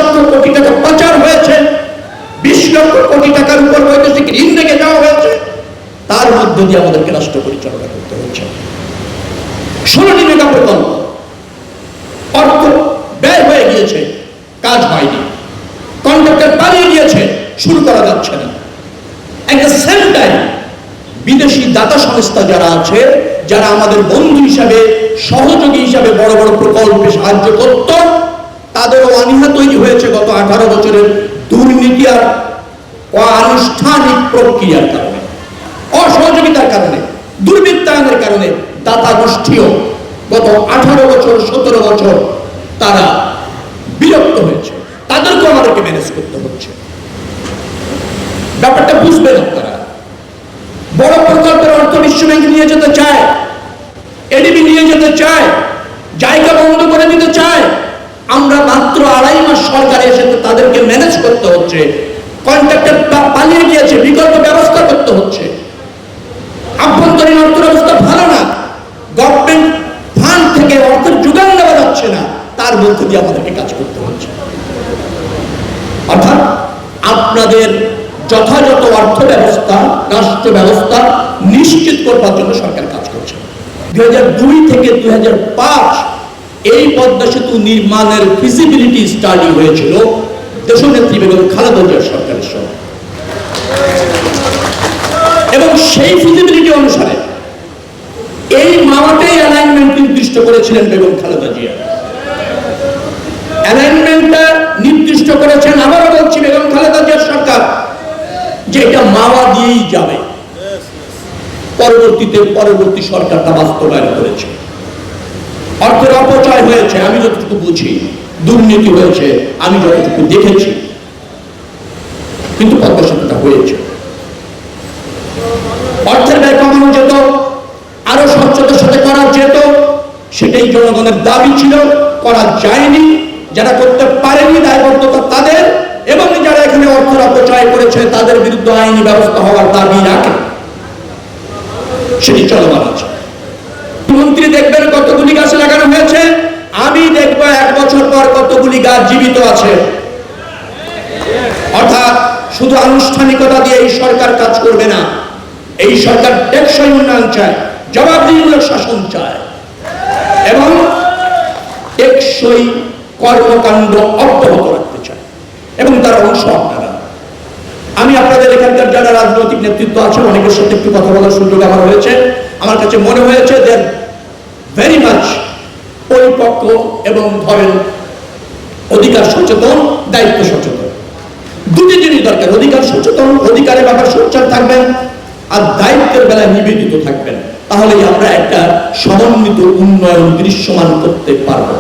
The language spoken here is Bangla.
লক্ষ কোটি টাকা পাচার হয়েছে, 20 লক্ষ কোটি টাকার উপর বৈদেশিক ঋণ রেখে দেওয়া হয়েছে, তার মধ্য দিয়ে আমাদেরকে রাষ্ট্র পরিচালনা করতে হচ্ছে। 16টি মেগা প্রকল্প, অর্থ ব্যয় হয়ে গিয়েছে, কাজ হয়নি, কন্ট্রাক্টর পালিয়ে গিয়েছে, শুরু করা যাচ্ছে না। এট দ্য সেম টাইম বিদেশি দাতা সংস্থা যারা আছে, যারা আমাদের বন্ধু হিসাবে, সহযোগী হিসাবে বড় বড় প্রকল্পে সাহায্য করত, তাদেরও অনীহা তৈরি হয়েছে গত 18 বছরের দুর্নীতি আর অনানুষ্ঠানিক প্রক্রিয়ার কারণে, অসহযোগিতার কারণে, দুর্বৃত্তায়নের কারণে দাতা গোষ্ঠীও গত 18 বছর 17 বছর তারা বিরক্ত হয়েছে। তাদেরকে আমাদেরকে ম্যানেজ করতে হচ্ছে। ব্যাপারটা বুঝবেন আপনারা। বড় প্রকল্পের অর্থ বিশ্ব ব্যাংক নিয়ে যেতে চায়, এডিবি নিয়ে যেতে চায়, জায়গা বন্ধ করে দিতে চায়। আমরা মাত্র 2.5 মাস সরকারে এসে তাদেরকে ম্যানেজ করতে হচ্ছে। কন্ট্রাক্টর পালিয়ে গিয়েছে, বিকল্প ব্যবস্থা করতে হচ্ছে। আভ্যন্তরীণ অর্থ ব্যবস্থা ভালো না, গভর্নমেন্ট ফান্ড থেকে অর্থের যোগান দেওয়া যাচ্ছে না, তার মধ্যে দিয়ে আমাদেরকে কাজ করতে হচ্ছে। অর্থাৎ আপনাদের যথাযথ অর্থ ব্যবস্থা, রাষ্ট্র ব্যবস্থা নিশ্চিত করবার জন্য সরকার কাজ করছে। 2002 থেকে 2005 এই পদ্মা সেতু নির্মাণের ফিজিবিলিটি স্টাডি হয়েছিল দেশনেত্রী বেগম খালেদা জিয়ার সরকারের সময়, এবং সেই ফিজিবিলিটি অনুসারে এই মাওয়াতেই অ্যালাইনমেন্ট নির্দিষ্ট করেছিলেন বেগম খালেদা জিয়া। অ্যালাইনমেন্টটা নির্দিষ্ট করেছেন, আবারও বলছি, বেগম খালেদা জিয়ার সরকার, যে এটা মাওয়া দিয়েই যাবে। পরবর্তী সরকার তা বাস্তবায়ন করেছে। অর্থের অপচয় হয়েছে আমি যতটুকু বুঝি, দুর্নীতি হয়েছে আমি যতটুকু দেখেছি, কিন্তু পদ্মা সেতুটা হয়েছে। অর্থের ব্যয় কমানো যেত, আরো স্বচ্ছতার সাথে করা যেত, সেটাই জনগণের দাবি ছিল, করা যায়নি। যারা করতে পারেনি দায়বদ্ধতা তাদের, এবং যারা এখানে অর্থের অপচয় করেছে তাদের বিরুদ্ধে আইনি ব্যবস্থা হওয়ার দাবি রাখে, সেটি চলমান আছে। মন্ত্রী দেখবেন কতগুলি গাছ লাগানো হয়েছে, আমি দেখবো 1 বছর পর কতগুলি গাছ জীবিত আছে। অর্থাৎ শুধু আনুষ্ঠানিকতা দিয়ে এই সরকার কাজ করবে না, এই সরকার টেকসই উন্নয়ন চায়, জবাবদিহিমূলক শাসন চায়, এবং টেকসই কর্মকাণ্ড অব্যাহত রাখতে চায়, এবং তার অংশ আপনারা। আমি আপনাদের এখানকার যারা রাজনৈতিক নেতৃত্ব আছে, অনেকের সাথে একটু কথা বলার সুযোগ আমার হয়েছে। আমার কাছে মনে হয়েছে যে ভেরি মাচ পরিপক্ক, এবং ধরেন অধিকার সচেতন, দায়িত্ব সচেতন। দুটি জিনিস দরকার, অধিকার সচেতন, অধিকারের ব্যাপারে সোচ্চার থাকবেন, আর দায়িত্বের বেলায় নিবেদিত থাকবেন। তাহলেই আমরা একটা সমন্বিত উন্নয়ন দৃশ্যমান করতে পারবো।